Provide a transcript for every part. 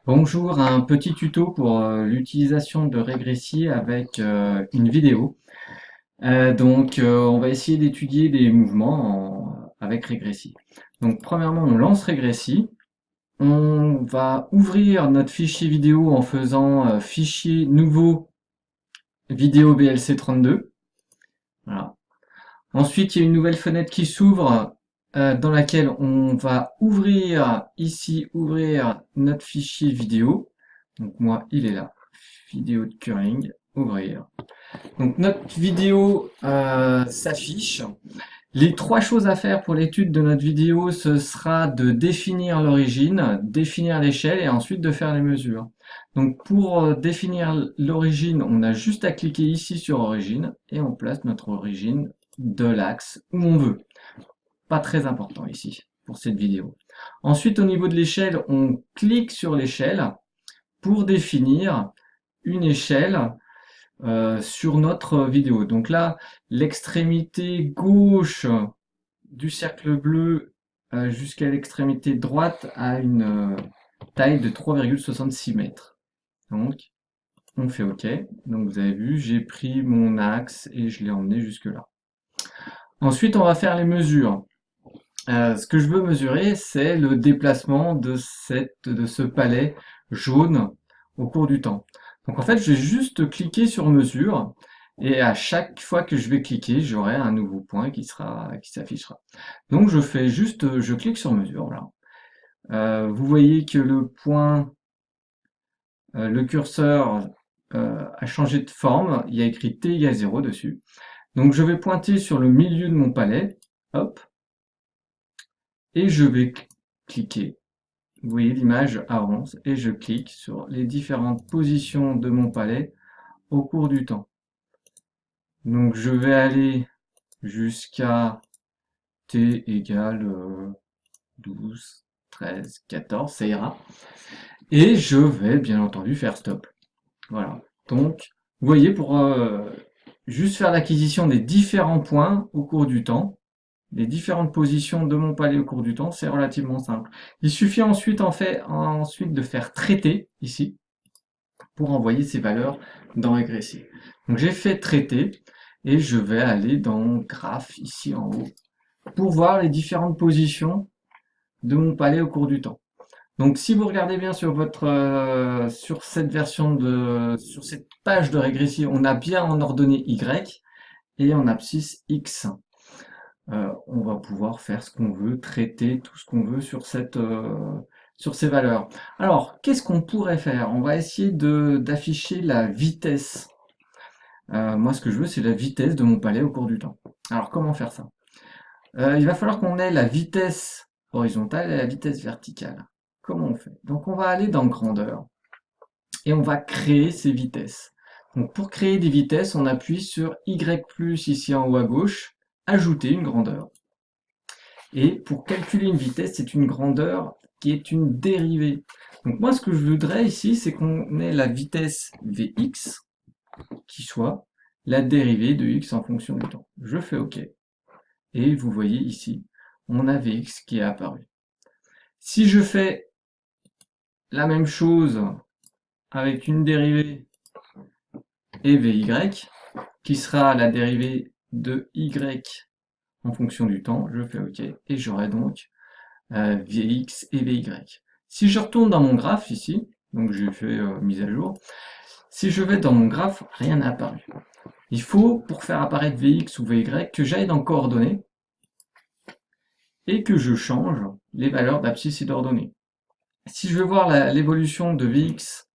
Bonjour, un petit tuto pour l'utilisation de Régressy avec une vidéo. On va essayer d'étudier des mouvements avec Régressy. Donc premièrement, on lance Régressy. On va ouvrir notre fichier vidéo en faisant fichier nouveau vidéo BLC32. Voilà. Ensuite, il y a une nouvelle fenêtre qui s'ouvre dans laquelle on va ouvrir notre fichier vidéo. Donc moi, il est là. Vidéo de curling, ouvrir. Donc notre vidéo s'affiche. Les trois choses à faire pour l'étude de notre vidéo, ce sera de définir l'origine, définir l'échelle et ensuite de faire les mesures. Donc pour définir l'origine, on a juste à cliquer ici sur origine et on place notre origine de l'axe où on veut. Pas très important ici pour cette vidéo. Ensuite, au niveau de l'échelle, on clique sur l'échelle pour définir une échelle sur notre vidéo. Donc là, l'extrémité gauche du cercle bleu jusqu'à l'extrémité droite a une taille de 3,66 mètres. Donc, on fait OK. Donc vous avez vu, j'ai pris mon axe et je l'ai emmené jusque là. Ensuite, on va faire les mesures. Ce que je veux mesurer, c'est le déplacement de ce palais jaune au cours du temps. Donc en fait, je vais juste cliquer sur mesure et à chaque fois que je vais cliquer, j'aurai un nouveau point qui s'affichera. Donc je clique sur mesure. Voilà. Vous voyez que le curseur a changé de forme. Il y a écrit t égale 0 dessus. Donc je vais pointer sur le milieu de mon palais. Hop. Et je vais cliquer. Vous voyez, l'image avance et je clique sur les différentes positions de mon palais au cours du temps. Donc je vais aller jusqu'à t égale 12, 13, 14, ça ira. Et je vais bien entendu faire stop. Voilà. Donc, vous voyez, pour juste faire l'acquisition des différents points au cours du temps, les différentes positions de mon palais au cours du temps, c'est relativement simple. Il suffit ensuite de faire traiter ici pour envoyer ces valeurs dans Régressy. Donc j'ai fait traiter et je vais aller dans graphe ici en haut pour voir les différentes positions de mon palais au cours du temps. Donc si vous regardez bien sur cette page de Régressy, on a bien en ordonnée Y et en abscisse X. On va pouvoir faire ce qu'on veut, traiter tout ce qu'on veut sur ces valeurs. Alors, qu'est-ce qu'on pourrait faire? On va essayer d'afficher la vitesse. Moi, ce que je veux, c'est la vitesse de mon palais au cours du temps. Alors, comment faire ça? Il va falloir qu'on ait la vitesse horizontale et la vitesse verticale. Comment on fait? Donc, on va aller dans grandeur et on va créer ces vitesses. Donc, pour créer des vitesses, on appuie sur Y+, ici en haut à gauche, ajouter une grandeur. Et pour calculer une vitesse, c'est une grandeur qui est une dérivée. Donc moi, ce que je voudrais ici, c'est qu'on ait la vitesse Vx qui soit la dérivée de x en fonction du temps. Je fais OK. Et vous voyez ici, on a Vx qui est apparu. Si je fais la même chose avec une dérivée et Vy, qui sera la dérivée de y en fonction du temps, je fais OK. Et j'aurai donc Vx et Vy. Si je retourne dans mon graphe ici, donc j'ai fait mise à jour, si je vais dans mon graphe, rien n'a apparu. Il faut, pour faire apparaître Vx ou Vy, que j'aille dans coordonnées et que je change les valeurs d'abscisse et d'ordonnée. Si je veux voir l'évolution de Vx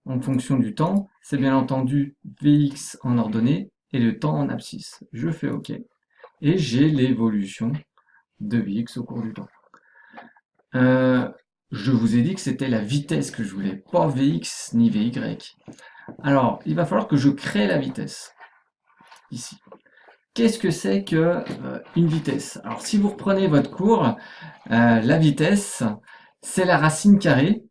en fonction du temps, c'est bien entendu Vx en ordonnée et le temps en abscisse. Je fais OK. Et j'ai l'évolution de Vx au cours du temps. Je vous ai dit que c'était la vitesse que je voulais, pas Vx ni Vy. Alors, il va falloir que je crée la vitesse, ici. Qu'est-ce que c'est que une vitesse? Alors, si vous reprenez votre cours, la vitesse, c'est la racine carrée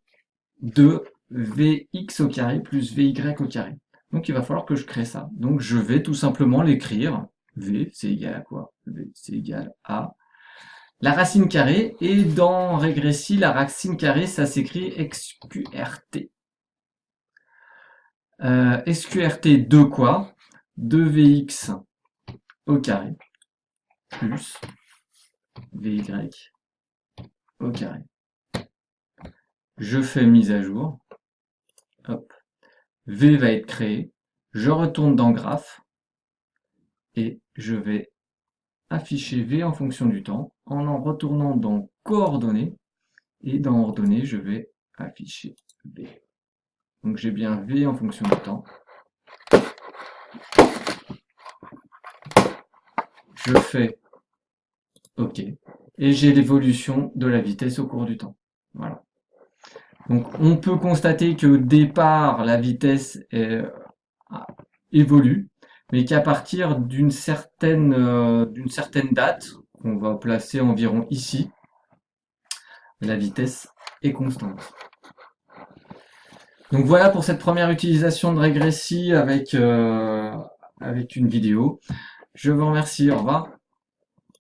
de Vx au carré plus Vy au carré. Donc, il va falloir que je crée ça. Donc, je vais tout simplement l'écrire. V, c'est égal à quoi? V, c'est égal à la racine carrée, et dans régressi, la racine carrée, ça s'écrit XQRT. SQRT de quoi? 2Vx au carré plus Vy au carré. Je fais mise à jour. Hop. V va être créé. Je retourne dans graphe et je vais afficher V en fonction du temps en retournant dans coordonnées, et dans ordonnées, je vais afficher V. Donc j'ai bien V en fonction du temps. Je fais OK. Et j'ai l'évolution de la vitesse au cours du temps. Voilà. Donc on peut constater qu'au départ, la vitesse évolue, mais qu'à partir d'une certaine date, qu'on va placer environ ici, la vitesse est constante. Donc voilà pour cette première utilisation de régressi avec une vidéo. Je vous remercie, au revoir.